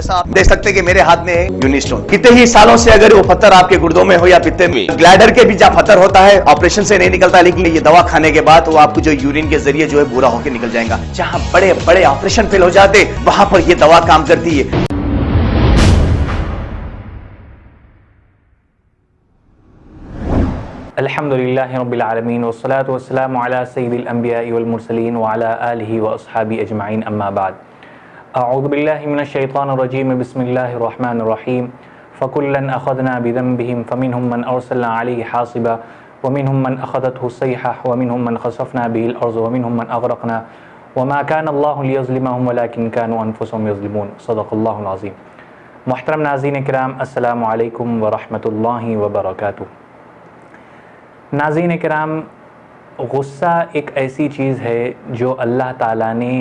ایسا آپ دیکھ سکتے کہ میرے ہاتھ میں یونیسٹون کتنے ہی سالوں سے اگر وہ پتھر آپ کے گردوں میں ہو یا پتے میں، گلائڈر کے بھی جہاں پتھر ہوتا ہے آپریشن سے نہیں نکلتا، لیکن یہ دوا کھانے کے بعد وہ آپ کو جو یورین کے ذریعے جو ہے بورا ہو کے نکل جائے گا۔ جہاں بڑے بڑے آپریشن فیل ہو جاتے وہاں پر یہ دوا کام کرتی ہے۔ الحمدللہ رب العالمین والصلاة والسلام علی سید الانبیاء والمرسلین وعلی آلہ واصحابہ اجمعین، اما بعد۔ اعوذ باللہ من الشیطان الرجیم، بسم اللہ الرحمن الرحیم۔ فَكُلًّا أَخَذْنَا بِذَنبِهِمْ فَمِنْهُمْ مَنْ أَرْسَلْنَا عَلَيْهِ حَاصِبًا وَمِنْهُمْ مَنْ أَخَذَتْهُ الصَّيْحَةُ وَمِنْهُمْ مَنْ خَسَفْنَا بِهِ الْأَرْضَ وَمِنْهُمْ مَنْ أَغْرَقْنَا وَمَا كَانَ اللَّهُ لِيَظْلِمَهُمْ وَلَكِنْ كَانُوا أَنفُسَهُمْ يَظْلِمُونَ۔ صدق اللہ العظیم۔ محترم ناظرین کرام، السلام علیکم ورحمۃ اللہ وبرکاتہ۔ ناظرین کرام، غصہ ایک ایسی چیز ہے جو اللہ تعالیٰ نے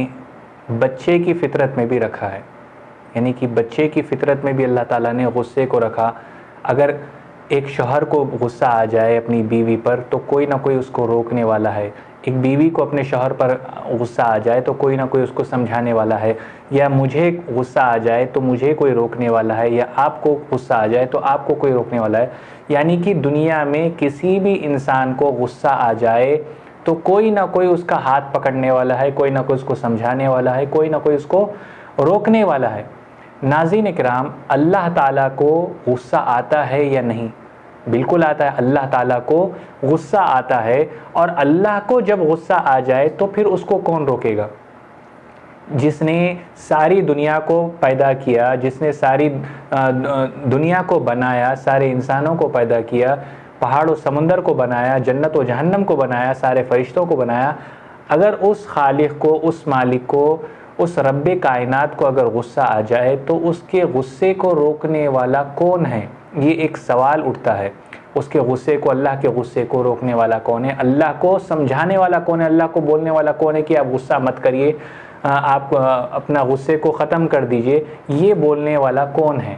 بچے کی فطرت میں بھی رکھا ہے، یعنی کہ بچے کی فطرت میں بھی اللہ تعالیٰ نے غصے کو رکھا۔ اگر ایک شوہر کو غصہ آ جائے اپنی بیوی پر تو کوئی نہ کوئی اس کو روکنے والا ہے، ایک بیوی کو اپنے شوہر پر غصہ آ جائے تو کوئی نہ کوئی اس کو سمجھانے والا ہے، یا مجھے غصہ آ جائے تو مجھے کوئی روکنے والا ہے، یا آپ کو غصہ آ جائے تو آپ کو کوئی روکنے والا ہے۔ یعنی کہ دنیا میں کسی بھی انسان کو غصہ آ جائے تو کوئی نہ کوئی اس کا ہاتھ پکڑنے والا ہے، کوئی نہ کوئی اس کو سمجھانے والا ہے، کوئی نہ کوئی اس کو روکنے والا ہے۔ ناظرین کرام، اللہ تعالیٰ کو غصہ آتا ہے یا نہیں؟ بالکل آتا ہے، اللہ تعالیٰ کو غصہ آتا ہے، اور اللہ کو جب غصہ آ جائے تو پھر اس کو کون روکے گا؟ جس نے ساری دنیا کو پیدا کیا، جس نے ساری دنیا کو بنایا، سارے انسانوں کو پیدا کیا، پہاڑ و سمندر کو بنایا، جنت و جہنم کو بنایا، سارے فرشتوں کو بنایا، اگر اس خالق کو، اس مالک کو، اس رب کائنات کو اگر غصہ آ جائے تو اس کے غصے کو روکنے والا کون ہے؟ یہ ایک سوال اٹھتا ہے۔ اس کے غصے کو، اللہ کے غصے کو روکنے والا کون ہے؟ اللہ کو سمجھانے والا کون ہے؟ اللہ کو بولنے والا کون ہے کہ آپ غصہ مت کریے، آپ اپنا غصے کو ختم کر دیجئے؟ یہ بولنے والا کون ہے؟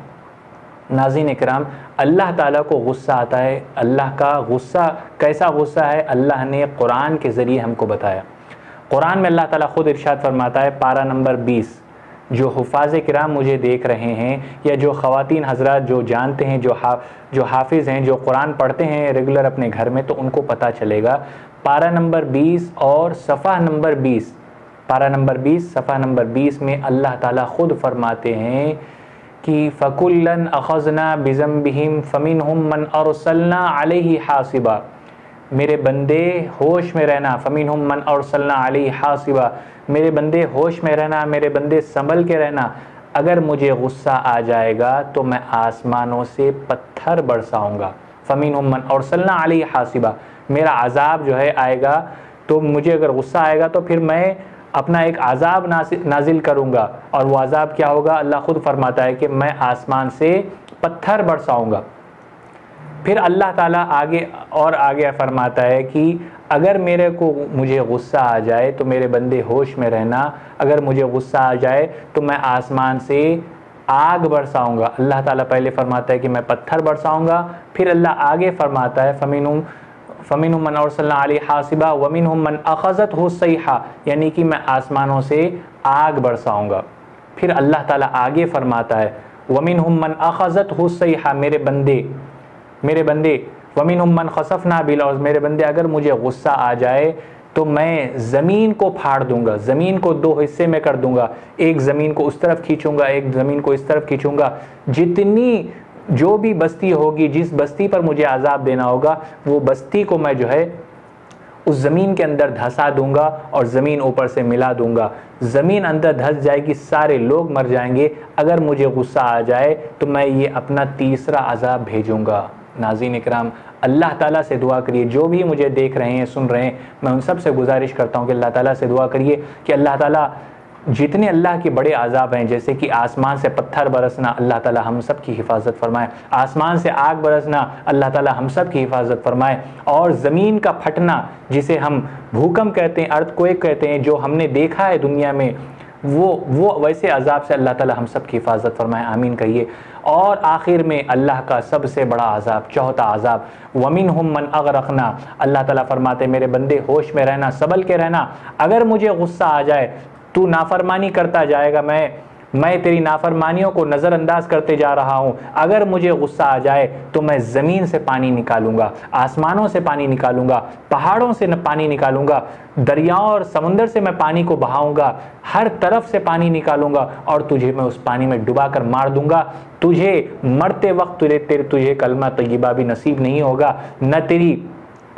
ناظرین اکرام، اللہ تعالیٰ کو غصہ آتا ہے۔ اللہ کا غصہ کیسا غصہ ہے؟ اللہ نے قرآن کے ذریعے ہم کو بتایا۔ قرآن میں اللہ تعالیٰ خود ارشاد فرماتا ہے، پارہ نمبر 20۔ جو حفاظ کرام مجھے دیکھ رہے ہیں، یا جو خواتین حضرات جو جانتے ہیں، جو حافظ ہیں، جو قرآن پڑھتے ہیں ریگولر اپنے گھر میں، تو ان کو پتہ چلے گا۔ پارہ نمبر 20 اور صفحہ نمبر 20، پارہ نمبر 20 صفحہ نمبر 20 میں اللہ تعالیٰ خود فرماتے ہیں کہ فَكُلًّا أَخَذْنَا بِذَنبِهِمْ فَمِنْهُمْ مَنْ أَرْسَلْنَا عَلَيْهِ حَاصِبًا۔ میرے بندے ہوش میں رہنا، فَمِنْهُمْ مَنْ أَرْسَلْنَا عَلَيْهِ حَاصِبًا، میرے بندے ہوش میں رہنا، میرے بندے سنبھل کے رہنا۔ اگر مجھے غصہ آ جائے گا تو میں آسمانوں سے پتھر برساؤں گا۔ فَمِنْهُمْ مَنْ أَرْسَلْنَا عَلَيْهِ حَاصِبًا، میرا عذاب جو ہے آئے گا تو مجھے اگر غصہ آئے گا تو پھر میں اپنا ایک عذاب نازل کروں گا، اور وہ عذاب کیا ہوگا؟ اللہ خود فرماتا ہے کہ میں آسمان سے پتھر برساؤں گا۔ پھر اللہ تعالیٰ آگے فرماتا ہے کہ اگر مجھے غصہ آ جائے تو میرے بندے ہوش میں رہنا، اگر مجھے غصہ آ جائے تو میں آسمان سے آگ برساؤں گا۔ اللہ تعالیٰ پہلے فرماتا ہے کہ میں پتھر برساؤں گا، پھر اللہ آگے فرماتا ہے فَمِنْهُمْ مَنْ أَرْسَلْنَا عَلَيْهِ حَاصِبًا وَمِنْهُمْ مَنْ أَخَذَتْهُ الصَّيْحَةُ، یعنی کہ میں آسمانوں سے آگ برساؤں گا۔ پھر اللہ تعالیٰ آگے فرماتا ہے وَمِنْهُمْ مَنْ أَخَذَتْهُ الصَّيْحَةُ، میرے بندے وَمِنْهُمْ مَنْ خَسَفْنَا بِالْأَرْضِ، میرے بندے اگر مجھے غصہ آ جائے تو میں زمین کو پھاڑ دوں گا، زمین کو دو حصے میں کر دوں گا، ایک زمین کو اس طرف کھینچوں گا، ایک زمین کو اس طرف کھینچوں گا۔ جتنی جو بھی بستی ہوگی، جس بستی پر مجھے عذاب دینا ہوگا، وہ بستی کو میں جو ہے اس زمین کے اندر دھسا دوں گا، اور زمین اوپر سے ملا دوں گا۔ زمین اندر دھس جائے گی، سارے لوگ مر جائیں گے۔ اگر مجھے غصہ آ جائے تو میں یہ اپنا تیسرا عذاب بھیجوں گا۔ ناظرین اکرام، اللہ تعالیٰ سے دعا کریے، جو بھی مجھے دیکھ رہے ہیں، سن رہے ہیں، میں ان سب سے گزارش کرتا ہوں کہ اللہ تعالیٰ سے دعا کریے کہ اللہ تعالیٰ جتنے اللہ کے بڑے عذاب ہیں، جیسے کہ آسمان سے پتھر برسنا، اللہ تعالیٰ ہم سب کی حفاظت فرمائے، آسمان سے آگ برسنا، اللہ تعالیٰ ہم سب کی حفاظت فرمائے، اور زمین کا پھٹنا جسے ہم بھوکمپ کہتے ہیں، ارتھ کویک کہتے ہیں، جو ہم نے دیکھا ہے دنیا میں، وہ ویسے عذاب سے اللہ تعالیٰ ہم سب کی حفاظت فرمائے، آمین کہیے۔ اور آخر میں اللہ کا سب سے بڑا عذاب، چوتھا عذاب، وَمِنْهُمْ مَنْ أَغْرَقْنَا، اللہ تعالیٰ فرماتے میرے بندے ہوش میں رہنا، سنبھل کے رہنا۔ اگر مجھے غصہ آ جائے تو نافرمانی کرتا جائے گا، میں میں تیری نافرمانیوں کو نظر انداز کرتے جا رہا ہوں، اگر مجھے غصہ آ جائے تو میں زمین سے پانی نکالوں گا، آسمانوں سے پانی نکالوں گا، پہاڑوں سے پانی نکالوں گا، دریاؤں اور سمندر سے میں پانی کو بہاؤں گا، ہر طرف سے پانی نکالوں گا اور تجھے میں اس پانی میں ڈبا کر مار دوں گا۔ تجھے مرتے وقت تجھے کلمہ طیبہ بھی نصیب نہیں ہوگا، نہ تیری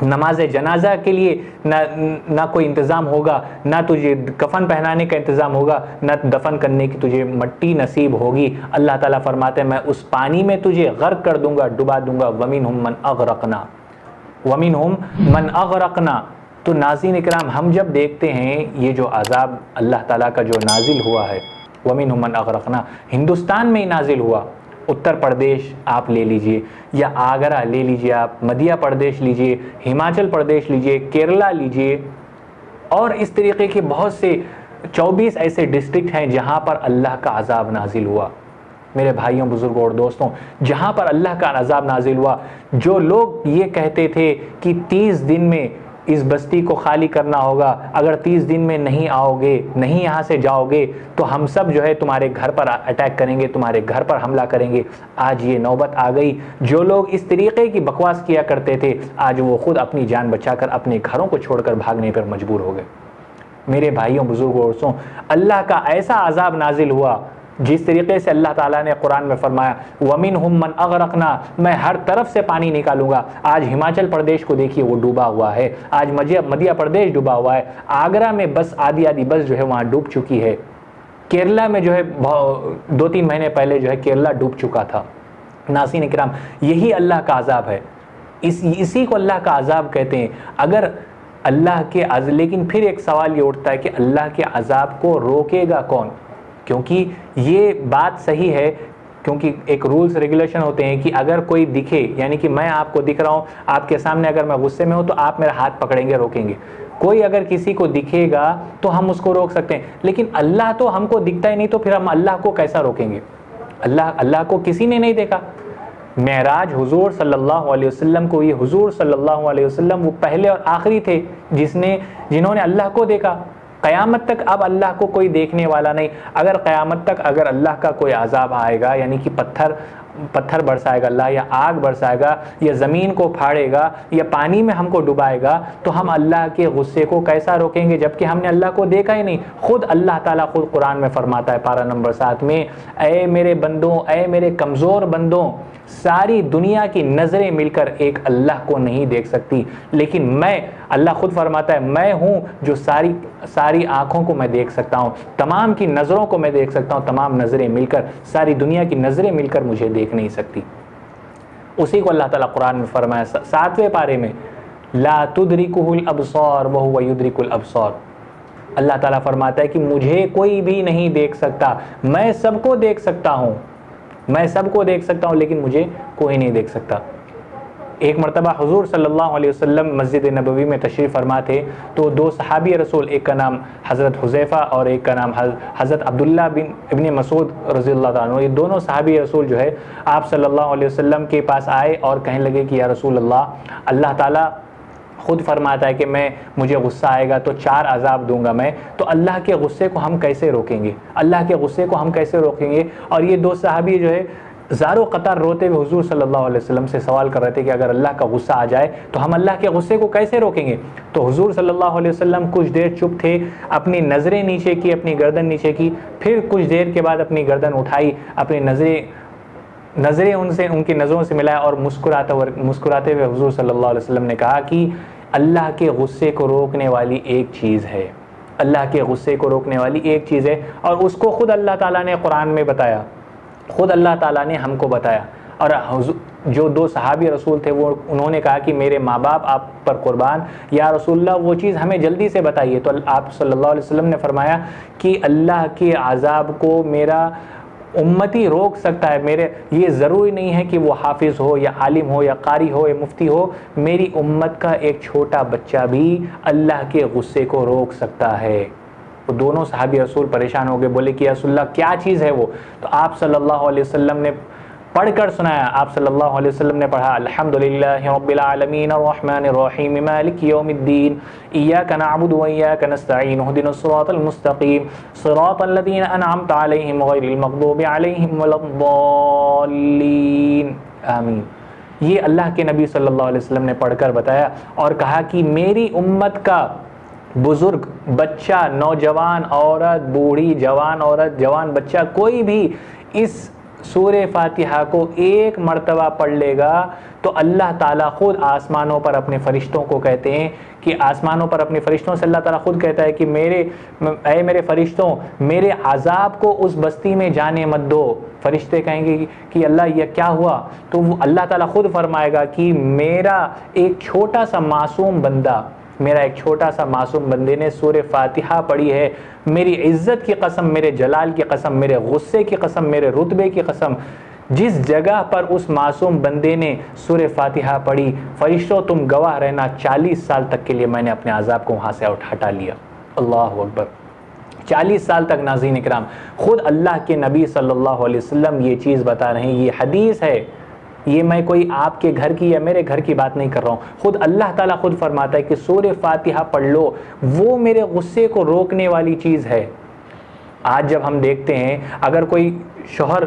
نماز جنازہ کے لیے نہ کوئی انتظام ہوگا، نہ تجھے کفن پہنانے کا انتظام ہوگا، نہ دفن کرنے کی تجھے مٹی نصیب ہوگی۔ اللہ تعالیٰ فرماتے ہیں میں اس پانی میں تجھے غرق کر دوں گا، ڈبا دوں گا۔ وَمِنْهُمْ مَنْ أَغْرَقْنَا۔ تو ناظرین اکرام، ہم جب دیکھتے ہیں یہ جو عذاب اللہ تعالیٰ کا جو نازل ہوا ہے، وَمِنْهُمْ مَنْ أَغْرَقْنَا، ہندوستان میں ہی نازل ہوا۔ اتر پردیش آپ لے لیجئے، یا آگرہ لے لیجئے، آپ مدھیہ پردیش لیجئے، ہماچل پردیش لیجئے، کیرلا لیجئے، اور اس طریقے کے بہت سے 24 ایسے ڈسٹرکٹ ہیں جہاں پر اللہ کا عذاب نازل ہوا۔ میرے بھائیوں، بزرگوں اور دوستوں، جہاں پر اللہ کا عذاب نازل ہوا، جو لوگ یہ کہتے تھے کہ 30 دن میں اس بستی کو خالی کرنا ہوگا، اگر 30 دن میں نہیں آؤ گے، نہیں یہاں سے جاؤ گے تو ہم سب جو ہے تمہارے گھر پر اٹیک کریں گے، تمہارے گھر پر حملہ کریں گے، آج یہ نوبت آ گئی۔ جو لوگ اس طریقے کی بکواس کیا کرتے تھے، آج وہ خود اپنی جان بچا کر اپنے گھروں کو چھوڑ کر بھاگنے پر مجبور ہو گئے۔ میرے بھائیوں، بزرگوں اور دوستوں، اللہ کا ایسا عذاب نازل ہوا جس طریقے سے اللہ تعالیٰ نے قرآن میں فرمایا وَمِنْهُمْ مَنْ أَغْرَقْنَا، میں ہر طرف سے پانی نکالوں گا۔ آج ہماچل پردیش کو دیکھیے، وہ ڈوبا ہوا ہے، آج مدھیہ پردیش ڈوبا ہوا ہے، آگرہ میں بس آدھی بس جو ہے وہاں ڈوب چکی ہے، کیرلا میں جو ہے 2-3 مہینے پہلے جو ہے کیرلا ڈوب چکا تھا۔ ناظرین اکرام، یہی اللہ کا عذاب ہے، اسی کو اللہ کا عذاب کہتے ہیں۔ اگر اللہ کے لیکن پھر ایک سوال یہ اٹھتا ہے کہ اللہ کے عذاب کو روکے گا کون؟ کیونکہ یہ بات صحیح ہے، کیونکہ ایک رولز ریگولیشن ہوتے ہیں کہ اگر کوئی دکھے، یعنی کہ میں آپ کو دکھ رہا ہوں، آپ کے سامنے اگر میں غصے میں ہوں تو آپ میرا ہاتھ پکڑیں گے، روکیں گے۔ کوئی اگر کسی کو دکھے گا تو ہم اس کو روک سکتے ہیں، لیکن اللہ تو ہم کو دکھتا ہی نہیں، تو پھر ہم اللہ کو کیسا روکیں گے؟ اللہ کو کسی نے نہیں دیکھا۔ معراج حضور صلی اللہ علیہ وسلم کو، یہ حضور صلی اللہ علیہ وسلم وہ پہلے اور آخری تھے جنہوں نے اللہ کو دیکھا۔ قیامت تک اب اللہ کو کوئی دیکھنے والا نہیں۔ اگر قیامت تک اگر اللہ کا کوئی عذاب آئے گا، یعنی کہ پتھر برسائے گا اللہ، یا آگ برسائے گا، یا زمین کو پھاڑے گا، یا پانی میں ہم کو ڈبائے گا، تو ہم اللہ کے غصے کو کیسا روکیں گے جبکہ ہم نے اللہ کو دیکھا ہی نہیں؟ خود اللہ تعالیٰ خود قرآن میں فرماتا ہے، پارہ نمبر 7 میں، اے میرے بندوں، اے میرے کمزور بندوں، ساری دنیا کی نظریں مل کر ایک اللہ کو نہیں دیکھ سکتی، لیکن میں، اللہ خود فرماتا ہے، میں ہوں جو ساری آنکھوں کو میں دیکھ سکتا ہوں، تمام کی نظروں کو میں دیکھ سکتا ہوں، تمام نظریں مل کر، ساری دنیا کی نظریں مل کر مجھے دیکھ نہیں سکتی۔ اسی کو اللہ تعالیٰ قرآن میں فرمایا 7ویں پارے میں، لا تدرکہ الابصار وہو یدرک الابصار۔ اللہ تعالیٰ فرماتا ہے کہ مجھے کوئی بھی نہیں دیکھ سکتا، میں سب کو دیکھ سکتا ہوں، میں سب کو دیکھ سکتا ہوں، لیکن مجھے کوئی نہیں دیکھ سکتا۔ ایک مرتبہ حضور صلی اللہ علیہ وسلم مسجد نبوی میں تشریف فرما تھے، تو 2 صحابی رسول، ایک کا نام حضرت حذیفہ اور ایک کا نام حضرت عبداللہ ابن مسعود رضی اللہ تعالیٰ عنہ، یہ دونوں صحابی رسول جو ہے آپ صلی اللہ علیہ وسلم کے پاس آئے اور کہنے لگے کہ یا رسول اللہ تعالیٰ خود فرماتا ہے کہ مجھے غصہ آئے گا تو 4 عذاب دوں گا میں، تو اللہ کے غصے کو ہم کیسے روکیں گے؟ اللہ کے غصے کو ہم کیسے روکیں گے؟ اور یہ 2 صحابی جو ہے زارو قطار روتے ہوئے حضور صلی اللہ علیہ وسلم سے سوال کر رہے تھے کہ اگر اللہ کا غصہ آ جائے تو ہم اللہ کے غصے کو کیسے روکیں گے؟ تو حضور صلی اللہ علیہ وسلم کچھ دیر چپ تھے، اپنی نظریں نیچے کی، اپنی گردن نیچے کی، پھر کچھ دیر کے بعد اپنی گردن اٹھائی، اپنی نظریں ان کی نظروں سے ملایا اور مسکراتے ہوئے حضور صلی اللہ علیہ وسلم نے کہا کہ اللہ کے غصے کو روکنے والی ایک چیز ہے، اللہ کے غصے کو روکنے والی ایک چیز ہے، اور اس کو خود اللہ تعالیٰ نے قرآن میں بتایا، خود اللہ تعالیٰ نے ہم کو بتایا۔ اور جو 2 صحابی رسول تھے انہوں نے کہا کہ میرے ماں باپ آپ پر قربان، یا رسول اللہ وہ چیز ہمیں جلدی سے بتائیے۔ تو آپ صلی اللہ علیہ وسلم نے فرمایا کہ اللہ کے عذاب کو میرا امتی روک سکتا ہے، یہ ضروری نہیں ہے کہ وہ حافظ ہو یا عالم ہو یا قاری ہو یا مفتی ہو، میری امت کا ایک چھوٹا بچہ بھی اللہ کے غصے کو روک سکتا ہے۔ وہ دونوں صحابی رسول پریشان ہو گئے، بولے کہ یا رسول اللہ کیا چیز ہے وہ؟ تو آپ صلی اللہ علیہ وسلم نے پڑھ کر سنایا. آپ صلی اللہ علیہ وسلم نے پڑھا الحمدللہ رب العالمین الرحمن الرحیم مالک یوم الدین ایاک نعبد و ایاک نستعین اہدنا الصراط المستقیم صراط الذین انعمت علیہم غیر المغضوب علیہم ولا الضالین آمین. یہ اللہ کے نبی صلی اللہ علیہ وسلم نے پڑھ کر بتایا اور کہا کہ میری امت کا بزرگ، بچہ، نوجوان عورت، بوڑھی، جوان عورت، جوان بچہ، کوئی بھی اس سورہ فاتحہ کو ایک مرتبہ پڑھ لے گا تو اللہ تعالیٰ خود آسمانوں پر اپنے فرشتوں کو کہتے ہیں کہ آسمانوں پر اپنے فرشتوں سے اللہ تعالیٰ خود کہتا ہے کہ اے میرے فرشتوں، میرے عذاب کو اس بستی میں جانے مت دو. فرشتے کہیں گے کہ اللہ یہ کیا ہوا؟ تو اللہ تعالیٰ خود فرمائے گا کہ میرا ایک چھوٹا سا معصوم بندے نے سورہ فاتحہ پڑھی ہے، میری عزت کی قسم، میرے جلال کی قسم، میرے غصے کی قسم، میرے رتبے کی قسم، جس جگہ پر اس معصوم بندے نے سورہ فاتحہ پڑھی، فرشتوں تم گواہ رہنا 40 سال تک کے لیے میں نے اپنے عذاب کو وہاں سے ہٹا لیا. اللہ اکبر. 40 سال تک. ناظرین اکرام، خود اللہ کے نبی صلی اللہ علیہ وسلم یہ چیز بتا رہے ہیں، یہ حدیث ہے، یہ میں کوئی آپ کے گھر کی یا میرے گھر کی بات نہیں کر رہا ہوں. خود اللہ تعالیٰ خود فرماتا ہے کہ سورہ فاتحہ پڑھ لو، وہ میرے غصے کو روکنے والی چیز ہے. آج جب ہم دیکھتے ہیں اگر کوئی شوہر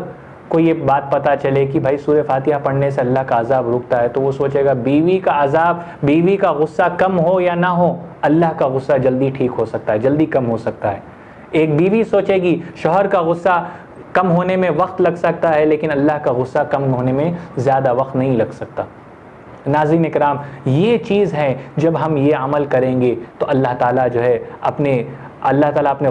کو یہ بات پتہ چلے کہ بھائی سورہ فاتحہ پڑھنے سے اللہ کا عذاب رکتا ہے، تو وہ سوچے گا بیوی کا عذاب، بیوی کا غصہ کم ہو یا نہ ہو، اللہ کا غصہ جلدی ٹھیک ہو سکتا ہے، جلدی کم ہو سکتا ہے. ایک بیوی سوچے گی شوہر کا غصہ کم ہونے میں وقت لگ سکتا ہے، لیکن اللہ کا غصہ کم ہونے میں زیادہ وقت نہیں لگ سکتا. ناظرین اکرام، یہ چیز ہے جب ہم یہ عمل کریں گے تو اللہ تعالیٰ جو ہے اپنے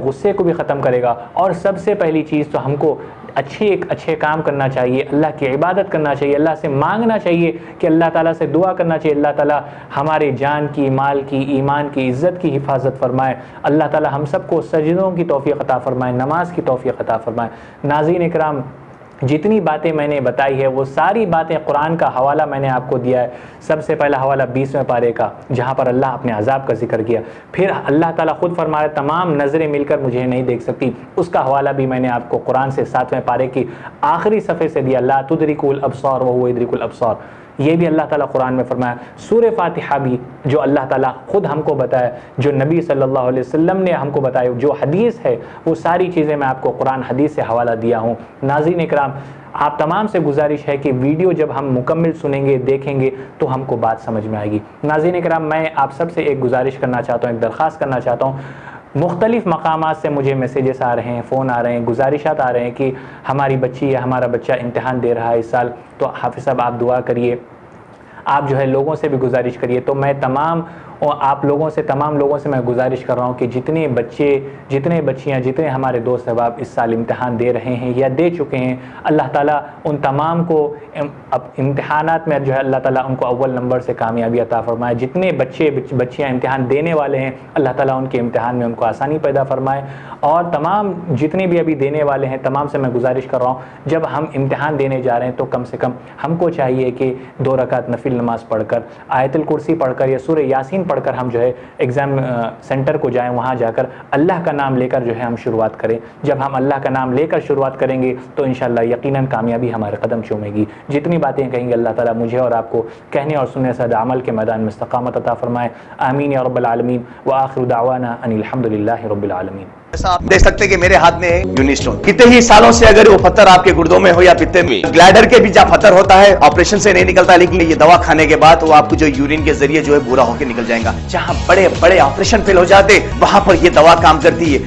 غصے کو بھی ختم کرے گا. اور سب سے پہلی چیز تو ہم کو اچھے کام کرنا چاہیے، اللہ کی عبادت کرنا چاہیے، اللہ سے مانگنا چاہیے کہ اللہ تعالیٰ سے دعا کرنا چاہیے اللہ تعالیٰ ہمارے جان کی، مال کی، ایمان کی، عزت کی حفاظت فرمائے. اللہ تعالیٰ ہم سب کو سجدوں کی توفیق عطا فرمائے، نماز کی توفیق عطا فرمائے. ناظرین اکرام، جتنی باتیں میں نے بتائی ہے وہ ساری باتیں قرآن کا حوالہ میں نے آپ کو دیا ہے. سب سے پہلا حوالہ 20ویں پارے کا، جہاں پر اللہ اپنے عذاب کا ذکر کیا. پھر اللہ تعالیٰ خود فرمایا تمام نظریں مل کر مجھے نہیں دیکھ سکتی، اس کا حوالہ بھی میں نے آپ کو قرآن سے 7ویں پارے کی آخری صفحے سے دیا. لا تدرک الابصار وهو يدرك الابصار، یہ بھی اللہ تعالیٰ قرآن میں فرمایا. سورہ فاتحہ بھی جو اللہ تعالیٰ خود ہم کو بتایا، جو نبی صلی اللہ علیہ وسلم نے ہم کو بتایا، جو حدیث ہے، وہ ساری چیزیں میں آپ کو قرآن حدیث سے حوالہ دیا ہوں. ناظرین اکرام، آپ تمام سے گزارش ہے کہ ویڈیو جب ہم مکمل سنیں گے، دیکھیں گے تو ہم کو بات سمجھ میں آئے گی. ناظرین اکرام، میں آپ سب سے ایک گزارش کرنا چاہتا ہوں، ایک درخواست کرنا چاہتا ہوں. مختلف مقامات سے مجھے میسیجز آ رہے ہیں، فون آ رہے ہیں، گزارشات آ رہے ہیں کہ ہماری بچی یا ہمارا بچہ امتحان دے رہا ہے اس سال، تو حافظ صاحب آپ دعا کریے. آپ جو ہے لوگوں سے بھی گزارش کریے. تو میں تمام لوگوں سے میں گزارش کر رہا ہوں کہ جتنے بچے، جتنے بچیاں، جتنے ہمارے دوست احباب اس سال امتحان دے رہے ہیں یا دے چکے ہیں، اللہ تعالیٰ ان تمام کو امتحانات میں جو ہے اللہ تعالیٰ ان کو اول نمبر سے کامیابی عطا فرمائے. جتنے بچیاں امتحان دینے والے ہیں، اللہ تعالیٰ ان کے امتحان میں ان کو آسانی پیدا فرمائے. اور تمام جتنے بھی ابھی دینے والے ہیں تمام سے میں گزارش کر رہا ہوں، جب ہم امتحان دینے جا رہے ہیں تو کم سے کم ہم کو چاہیے کہ 2 رکعت نفل نماز پڑھ کر، آیت الکرسی پڑھ کر یا سورہ یاسین پڑھ کر ہم جو ہے ایگزام سینٹر کو جائیں، وہاں جا کر اللہ کا نام لے کر جو ہے ہم شروعات کریں. جب ہم اللہ کا نام لے کر شروعات کریں گے تو انشاءاللہ یقیناً کامیابی ہمارے قدم چومے گی. جتنی باتیں کہیں گے اللہ تعالیٰ مجھے اور آپ کو کہنے اور سننے سے عمل کے میدان میں استقامت عطا فرمائے. آمین یا رب العالمین. وآخر دعوانا ان الحمدللہ رب العالمین. ایسا آپ دیکھ سکتے کہ میرے ہاتھ میں یونیسٹون، کتنے ہی سالوں سے اگر وہ پتھر آپ کے گردوں میں ہو یا پتے میں، گلیڈر کے بھی جہاں پتھر ہوتا ہے آپریشن سے نہیں نکلتا، لیکن یہ دوا کھانے کے بعد وہ آپ کو جو یورین کے ذریعے جو ہے بورا ہو کے نکل جائے گا. جہاں بڑے بڑے آپریشن فیل ہو جاتے وہاں پر یہ دوا کام کرتی ہے.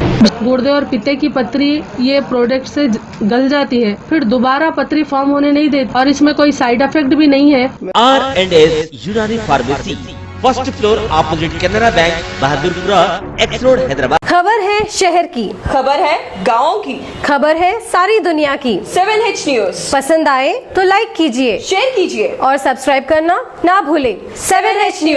گردے اور پتے کی پتری یہ پروڈکٹ سے گل جاتی ہے، پھر دوبارہ پتری فارم ہونے نہیں دیتی، اور اس میں کوئی سائیڈ افیکٹ بھی نہیں ہے. R&S Unani pharmacy, first floor opposite Canara bank, Bahadurpura, X road, Hyderabad. خبر ہے شہر کی، خبر ہے گاؤں کی، خبر ہے ساری دنیا کی. 7H نیوز پسند آئے تو لائک کیجئے، شیئر کیجئے اور سبسکرائب کرنا نہ بھولیں. 7H news.